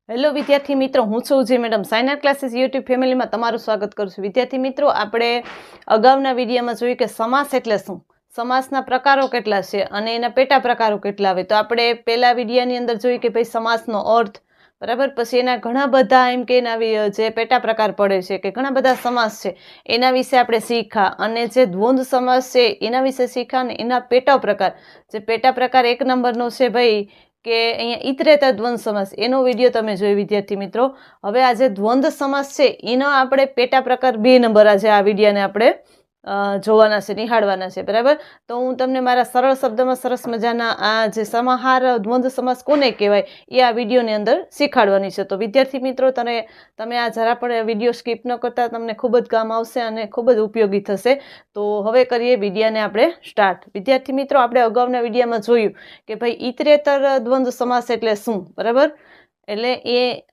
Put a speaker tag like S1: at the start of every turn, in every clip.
S1: Hello વિદ્યાર્થી મિત્રો, હું છું જે મેડમ સાઇનર ક્લાસીસ યુટ્યુબ ફેમિલીમાં તમારું સ્વાગત કરું છું. વિદ્યાર્થી મિત્રો, આપણે અગાઉના વિડીયોમાં જોયું કે સમાસ એટલે શું, સમાસના પ્રકારો કેટલા છે અને એના પેટા પ્રકારો કેટલા આવે. તો આપણે પહેલા વિડીયોની અંદર જોયું કે ભાઈ સમાસનો અર્થ, બરાબર. પછી એના ઘણા બધા એમ કે એના જે પેટા પ્રકાર પડે છે કે ઘણા બધા સમાસ છે એના વિશે આપણે શીખા, અને જે દ્વંદ્વ સમાસ છે એના વિશે શીખા, અને એના પેટા પ્રકાર, જે પેટા પ્રકાર 1 નંબરનો છે ભાઈ કે અહીંયા ઇતરેતર દ્વંદ્વ સમાસ, એનો વિડીયો તમે જોયો વિદ્યાર્થી મિત્રો. હવે આ જે દ્વંદ્વ સમાસ છે એનો આપણે પેટા પ્રકાર 2 નંબર આજે આ વિડીયોને આપણે જોવાના છે, નિહાળવાના છે, બરાબર. તો હું તમને મારા સરળ શબ્દમાં સરસ મજાના આ જે સમાહાર દ્વંદ્વ સમાસ કોને કહેવાય એ આ વિડીયોની અંદર શીખાડવાની છે. તો વિદ્યાર્થી મિત્રો, તમે આ જરા પણ વિડીયો સ્કીપ ન કરતા, તમને ખૂબ જ કામ આવશે અને ખૂબ જ ઉપયોગી થશે. તો હવે કરીએ વિડીયોને આપણે સ્ટાર્ટ. વિદ્યાર્થી મિત્રો, આપણે અગાઉના વિડીયોમાં જોયું કે ભાઈ ઇતરેતર દ્વંદ્વ સમાસ એટલે શું, બરાબર. એટલે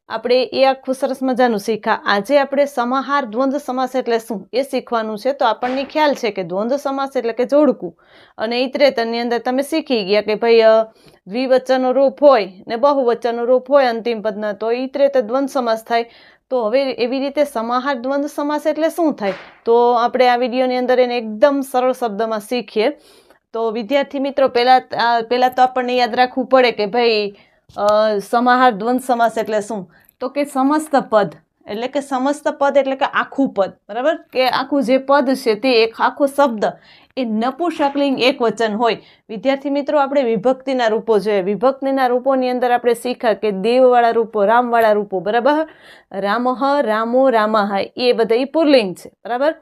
S1: આપણે આખું સરસ મજાનું શીખા. આજે આપણે સમાહાર દ્વંદ્વ સમાસ એટલે શું એ શીખવાનું છે. તો આપણને ખ્યાલ છે કે દ્વંદ્વ સમાસ એટલે કે જોડકું, અને ઇતરેતરની અંદર તમે શીખી ગયા કે ભાઈ દ્વિવચનનું રૂપ હોય ને બહુવચનનું રૂપ હોય અંતિમ પદના, તો ઇતરેતર દ્વંદ્વ સમાસ થાય. તો હવે એવી રીતે સમાહાર દ્વંદ્વ સમાસ એટલે શું થાય, તો આપણે આ વિડીયોની અંદર એને એકદમ સરળ શબ્દમાં શીખીએ. તો વિદ્યાર્થી મિત્રો, પહેલા તો આપણને યાદ રાખવું પડે કે ભાઈ સમાહાર દ્વંદ્વ સમાસ એટલે શું. તો કે સમસ્ત પદ એટલે કે સમસ્ત પદ એટલે કે આખું પદ, બરાબર. કે આખું જે પદ છે તે એક આખો શબ્દ એ નપુંસકલિંગ એક વચન હોય. વિદ્યાર્થી મિત્રો, આપણે વિભક્તિના રૂપો જોઈએ. વિભક્તિના રૂપોની અંદર આપણે શીખ્યા કે દેવવાળા રૂપો, રામવાળા રૂપો, બરાબર. રામઃ, રામો, રામાહ, એ બધા એ પુલ્લિંગ છે, બરાબર.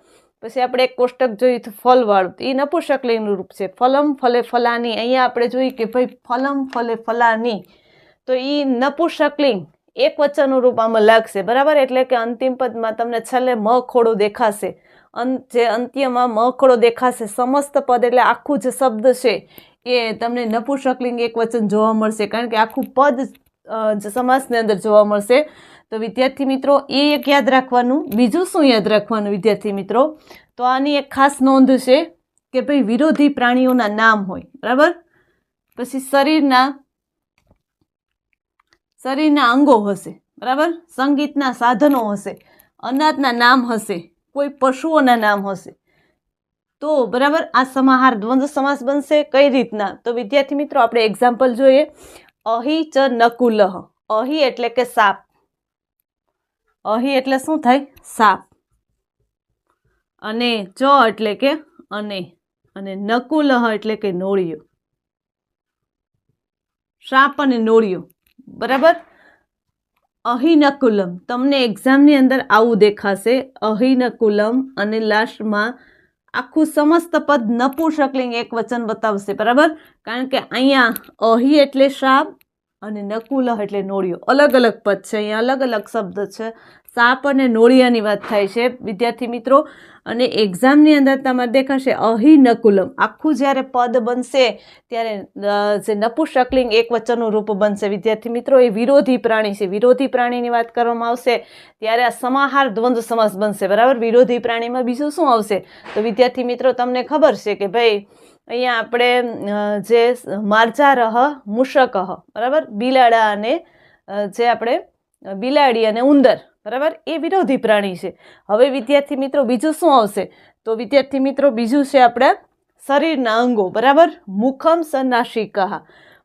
S1: પછી આપણે એક કોષ્ટક જોયું તો ફલવાળું, એ નપુંસકલિંગનું રૂપ છે. ફલમ, ફલે, ફલાની. અહીંયા આપણે જોઈએ કે ભાઈ ફલમ, ફલે, ફલાની, તો એ નપુંસકલિંગ એક વચનનું રૂપ આમાં લાગશે, બરાબર. એટલે કે અંતિમ પદમાં તમને છેલ્લે મ ખોડો દેખાશે, જે અંત્યમાં મ ખોડો દેખાશે. સમસ્ત પદ એટલે આખું જે શબ્દ છે એ તમને નપુંસકલિંગ એક વચન જોવા મળશે, કારણ કે આખું પદ સમાસની અંદર જોવા મળશે. તો વિદ્યાર્થી મિત્રો, એ એક યાદ રાખવાનું. બીજું શું યાદ રાખવાનું વિદ્યાર્થી મિત્રો, તો આની એક ખાસ નોંધ છે કે ભાઈ વિરોધી પ્રાણીઓના નામ હોય, બરાબર. પછી શરીરના અંગો હશે, બરાબર. સંગીતના સાધનો હશે, અનાજના નામ હશે, કોઈ પશુઓના નામ હશે. તો બરાબર, આ સમાહાર દ્વંદ્વ સમાસ બનશે કઈ રીતના, તો વિદ્યાર્થી મિત્રો આપણે એક્ઝામ્પલ જોઈએ. અહી ચ નકુલઃ. અહી એટલે કે સાપ. અહી એટલે શું થાય? સાપ. અને ચ એટલે કે અને નકુલઃ એટલે કે નોળિયો. સાપ અને નોળિયો, બરાબર. અહિનકુલમ, તમને એક્ઝામની અંદર આવું દેખાશે, અહિનકુલમ, અને લાસ્ટમાં આખું સમસ્ત પદ નપુંસકલિંગ એક વચન બતાવશે, બરાબર. કારણ કે અહીંયા અહી એટલે સાપ અને નકુલહ એટલે નોળિયો, અલગ અલગ પદ છે, અહીંયા અલગ અલગ શબ્દ છે. સાપ અને નોળિયાની વાત થાય છે વિદ્યાર્થી મિત્રો. અને એક્ઝામની અંદર તમારે દેખાશે અહિનકુલમ, આખું જ્યારે પદ બનશે ત્યારે જે નપુંસકલિંગ એક વચનનું રૂપ બનશે વિદ્યાર્થી મિત્રો. એ વિરોધી પ્રાણી છે. વિરોધી પ્રાણીની વાત કરવામાં આવશે ત્યારે આ સમાહાર દ્વંદ્વ સમાસ બનશે, બરાબર. વિરોધી પ્રાણીમાં બીજું શું આવશે, તો વિદ્યાર્થી મિત્રો તમને ખબર છે કે ભાઈ અહીંયા આપણે જે માર્જારહ મૂષકઃ, બરાબર. બિલાડા અને જે આપણે બિલાડી અને ઉંદર, બરાબર, એ વિરોધી પ્રાણી છે. હવે વિદ્યાર્થી મિત્રો બીજું શું આવશે, તો વિદ્યાર્થી મિત્રો બીજું છે આપણા શરીરના અંગો, બરાબર. મુખમ સ નાસિકાહ.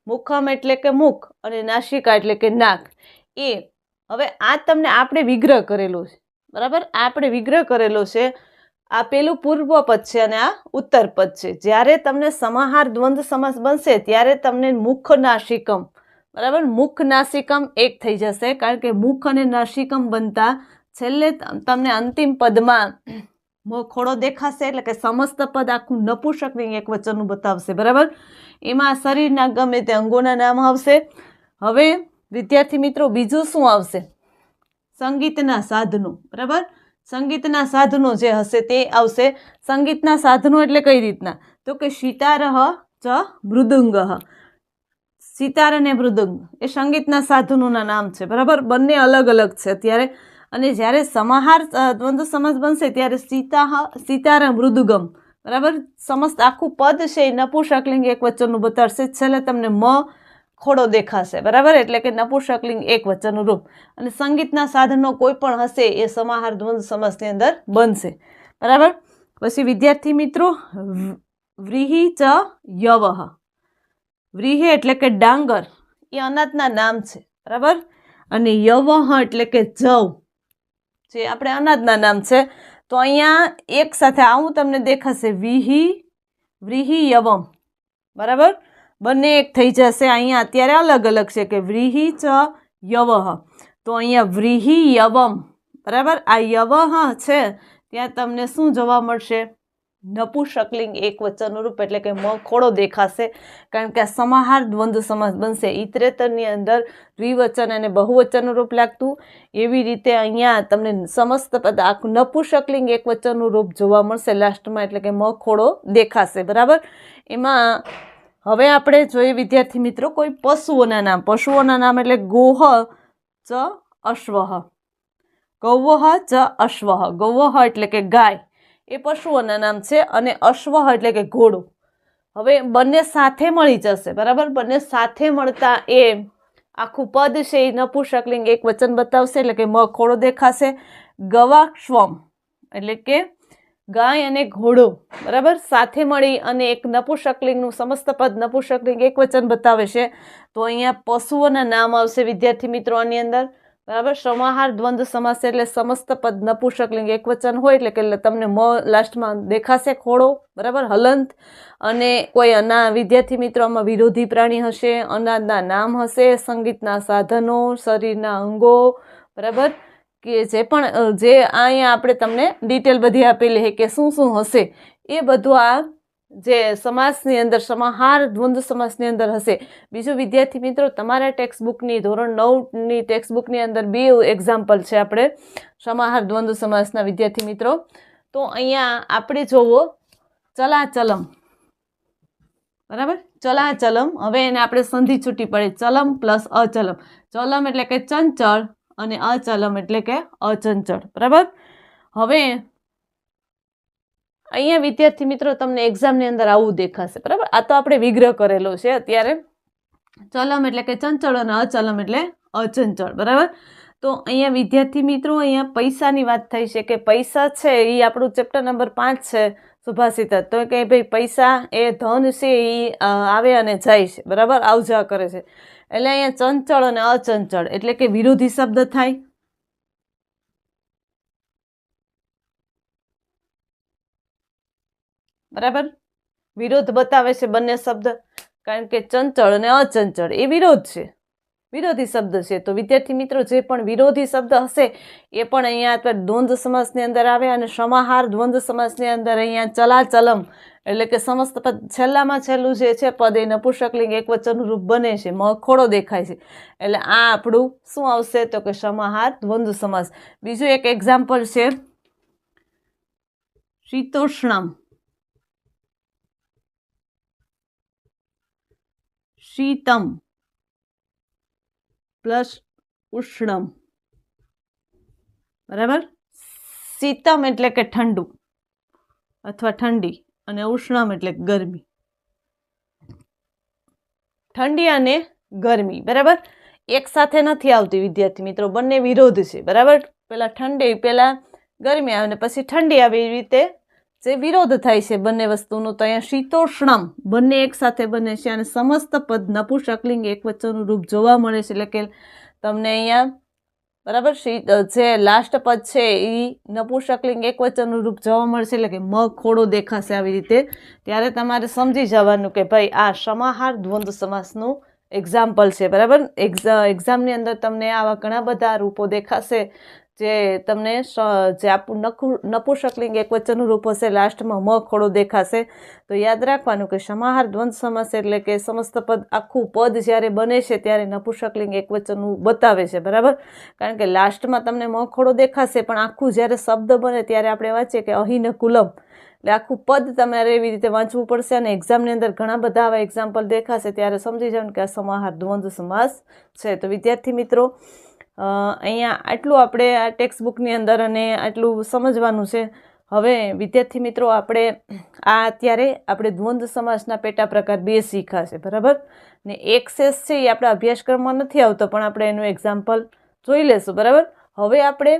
S1: મુખમ એટલે કે મુખ અને નાસિકા એટલે કે નાક. એ હવે આ તમને આપણે વિગ્રહ કરેલો છે, બરાબર. આપણે વિગ્રહ કરેલો છે. આ પેલું પૂર્વ પદ છે અને આ ઉત્તર પદ છે. જ્યારે તમને સમાહાર દ્વંદ્વ સમાસ બનશે ત્યારે તમને મુખ નાસિકમ, બરાબર, મુખ નાસિકમ એક થઈ જશે, કારણ કે મુખ અને નાસિકમ બનતા છેલ્લે તમને અંતિમ પદમાં ખોડો દેખાશે, એટલે કે સમસ્ત પદ આખું નપુંસકલિંગ એક વચનનું બતાવશે, બરાબર. એમાં શરીરના ગમે તે અંગોના નામ આવશે. હવે વિદ્યાર્થી મિત્રો બીજું શું આવશે? સંગીતના સાધનો, બરાબર. સંગીતના સાધનો જે હશે તે આવશે. સંગીતના સાધનો એટલે કઈ રીતના, તો કે સિતારહ ચ મૃદુંગઃ. સિતાર અને મૃદુંગ એ સંગીતના સાધનોના નામ છે, બરાબર. બંને અલગ અલગ છે અત્યારે. અને જ્યારે સમાહાર દ્વંદ્વ સમાસ બનશે ત્યારે સિતાર મૃદુગમ, બરાબર. સમસ્ત આખું પદ છે એ નપુંસકલિંગ એક વચનનું બતાવશે. છેલ્લે તમને મ ખોડો દેખાશે, બરાબર, એટલે કે નપુંસકલિંગ એક વચનનું રૂપ. અને સંગીતના સાધનો કોઈ પણ હશે એ સમાહાર દ્વંદ્વ સમાસની અંદર બનશે, બરાબર. પછી વિદ્યાર્થી મિત્રો, વ્રીહિ ચ યવહ. વ્રીહિ એટલે કે ડાંગર, એ અનાજના નામ છે, બરાબર. અને યવહ એટલે કે જવ, જે આપણે અનાજના નામ છે. તો અહીંયા એક સાથે આવું તમને દેખાશે, વ્રીહિ યવમ, બરાબર. બંને એક થઈ જશે. અહીંયા અત્યારે અલગ અલગ છે કે વ્રીહિ ચ યવહ, તો અહીંયા વ્રીહિ યવમ, બરાબર. આ યવહ છે ત્યાં તમને શું જોવા મળશે? નપુંસકલિંગ એક વચનનું રૂપ, એટલે કે મ ખોડો દેખાશે, કારણ કે આ સમાહાર દ્વંદ્વ સમાસ બનશે. ઇતરેતરની અંદર દ્વિવચન અને બહુવચનનું રૂપ લાગતું, એવી રીતે અહીંયા તમને સમસ્ત પદ આખું નપુંસકલિંગ એક વચનનું રૂપ જોવા મળશે લાસ્ટમાં, એટલે કે મ ખોડો દેખાશે, બરાબર. એમાં હવે આપણે જોઈએ વિદ્યાર્થી મિત્રો કોઈ પશુઓના નામ. પશુઓના નામ એટલે ગોહ ચ અશ્વહ, ગૌવહ ચ અશ્વહ. ગૌવહ એટલે કે ગાય, એ પશુઓના નામ છે. અને અશ્વહ એટલે કે ઘોડો. હવે બંને સાથે મળી જશે, બરાબર. બંને સાથે મળતા એ આખું પદ છે એ નપુંસકલિંગ એક વચન બતાવશે, એટલે કે મ ખોડો દેખાશે. ગવાશ્વમ એટલે કે ગાય અને ઘોડો, બરાબર, સાથે મળી અને એક નપુંસકલિંગનું સમસ્ત પદ નપુંસકલિંગ એક વચન બતાવે છે. તો અહીંયા પશુઓના નામ આવશે વિદ્યાર્થી મિત્રો આની અંદર, બરાબર. સમાહાર દ્વંદ્વ સમાસ એટલે સમસ્ત પદ નપુંસકલિંગ એક વચન હોય, એટલે કે તમને મ લાસ્ટમાં દેખાશે ખોડો, બરાબર, હલંત. અને કોઈ વિદ્યાર્થી મિત્રો આમાં વિરોધી પ્રાણી હશે, અનાજના નામ હશે, સંગીતના સાધનો, શરીરના અંગો, બરાબર, કે જે પણ જે અહીંયા આપણે તમને ડિટેલ બધી આપેલી છે કે શું શું હશે, એ બધું આ જે સમાસની અંદર સમાહાર દ્વંદ્વ સમાસની અંદર હશે. બીજું વિદ્યાર્થી મિત્રો, તમારા ટેક્સ્ટબુકની ધોરણ 9ની ટેક્સ્ટબુકની અંદર 2 એક્ઝામ્પલ છે આપણે સમાહાર દ્વંદ્વ સમાસના વિદ્યાર્થી મિત્રો. તો અહીંયા આપણે જોવો ચલાચલમ, બરાબર, ચલાચલમ. હવે એને આપણે સંધિ છૂટી પડે, ચલમ પ્લસ અચલમ. ચલમ એટલે કે ચંચળ અને અચલમ એટલે કે અચંચળ, બરાબર. હવે અહીંયા વિદ્યાર્થી મિત્રો તમને એક્ઝામની અંદર આવું દેખાશે, બરાબર. આ તો આપણે વિગ્રહ કરેલો છે અત્યારે. ચલમ એટલે કે ચંચળ અને અચલમ એટલે અચંચળ, બરાબર. તો અહીંયા વિદ્યાર્થી મિત્રો અહીંયા પૈસાની વાત થઈ છે કે પૈસા છે એ આપણું ચેપ્ટર નંબર 5 છે સુભાષિત. તો કે ભાઈ પૈસા એ ધન છે એ આવે અને જાય છે, બરાબર, આવજા કરે છે. એટલે અહીંયા ચંચળ અને અચંચળ એટલે કે વિરોધી શબ્દ થાય, બરાબર. વિરોધ બતાવે છે બંને શબ્દ, કારણ કે ચંચળ અને અચંચળ એ વિરોધ છે, વિરોધી શબ્દ છે. તો વિદ્યાર્થી મિત્રો જે પણ વિરોધી શબ્દ હશે એ પણ અહીંયા દ્વંદ્વ સમાસની અંદર આવે. અને સમાહાર દ્વંદ્વ સમાસની અંદર અહીંયા ચલાચલમ એટલે કે સમસ્ત પદ છેલ્લામાં છેલ્લું જે છે પદ એ નપુંસકલિંગ એક વચનનું રૂપ બને છે, મ ખોડો દેખાય છે. એટલે આ આપણું શું આવશે? તો કે સમાહાર દ્વંદ્વ સમાસ. બીજું એક એક્ઝામ્પલ છે શીતોષ્ણમ. શીતમ પ્લસ ઉષ્ણમ, બરાબર. શીતમ એટલે કે ઠંડુ અથવા ઠંડી, અને ઉષ્ણમ એટલે ગરમી. ઠંડી અને ગરમી, બરાબર, એક સાથે નથી આવતી વિદ્યાર્થી મિત્રો, બંને વિરોધ છે, બરાબર. પેલા ઠંડી, પેલા ગરમી આવે અને પછી ઠંડી આવે, એવી રીતે જે વિરોધ થાય છે બંને વસ્તુનો. તો અહીંયા શીતોષ્ણમ બંને એક સાથે બને છે અને સમસ્ત પદ નપુંસકલિંગ એક વચનનું રૂપ જોવા મળે છે. એટલે કે તમને અહીંયા, બરાબર, જે લાસ્ટ પદ છે એ નપુંસકલિંગ એક વચનનું રૂપ જોવા મળશે, એટલે કે મ ખોડો દેખાશે આવી રીતે. ત્યારે તમારે સમજી જવાનું કે ભાઈ આ સમાહાર દ્વંદ્વ સમાસનું એક્ઝામ્પલ છે, બરાબર. એક્ઝામની અંદર તમને આવા ઘણા બધા રૂપો દેખાશે જે તમને જે આપણું નપુંસકલિંગ એક વચનનું રૂપ હશે, લાસ્ટમાં મ ખોડો દેખાશે. તો યાદ રાખવાનું કે સમાહાર દ્વંદ્વ સમાસ એટલે કે સમસ્ત પદ આખું પદ જ્યારે બને છે ત્યારે નપુંસકલિંગ એક વચનનું બતાવે છે, બરાબર. કારણ કે લાસ્ટમાં તમને મ ખોડો દેખાશે, પણ આખું જ્યારે શબ્દ બને ત્યારે આપણે વાંચીએ કે અહિન કુલમ, એટલે આખું પદ તમારે એવી રીતે વાંચવું પડશે. અને એક્ઝામની અંદર ઘણા બધા આવા એક્ઝામ્પલ દેખાશે ત્યારે સમજી જવાનું કે આ સમાહાર દ્વંદ્વ સમાસ છે. તો વિદ્યાર્થી મિત્રો અહીંયા આટલું આપણે આ ટેક્સ્ટબુકની અંદર અને આટલું સમજવાનું છે. હવે વિદ્યાર્થી મિત્રો આપણે અત્યારે આપણે દ્વંદ્વ સમાસના પેટા પ્રકાર 2 શીખ્યા છે, બરાબર. ને એક્સેસ છે એ આપણા અભ્યાસક્રમમાં નથી આવતો, પણ આપણે એનું એક્ઝામ્પલ જોઈ લેશું. બરાબર. હવે આપણે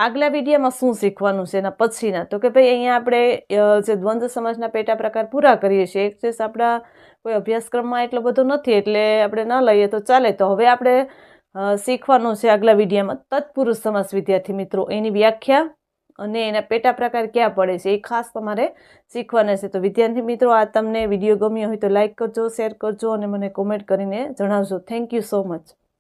S1: આગલા વિડીયોમાં શું શીખવાનું છે એના પછીના, તો કે ભાઈ અહીંયા આપણે જે દ્વંદ્વ સમાસના પેટા પ્રકાર પૂરા કરીએ છીએ. એક્સેસ આપણા કોઈ અભ્યાસક્રમમાં એટલો બધો નથી એટલે આપણે ન લઈએ તો ચાલે. તો હવે આપણે શીખવાનું છે આગલા વિડીયોમાં તત્પુરુષ સમાસ. વિદ્યાર્થી મિત્રો, એની વ્યાખ્યા અને એના પેટા પ્રકાર ક્યાં પડે છે એ ખાસ તમારે શીખવાના છે. તો વિદ્યાર્થી મિત્રો, આ તમને વિડીયો ગમ્યો હોય તો લાઇક કરજો, શેર કરજો અને મને કોમેન્ટ કરીને જણાવજો. Thank you so much.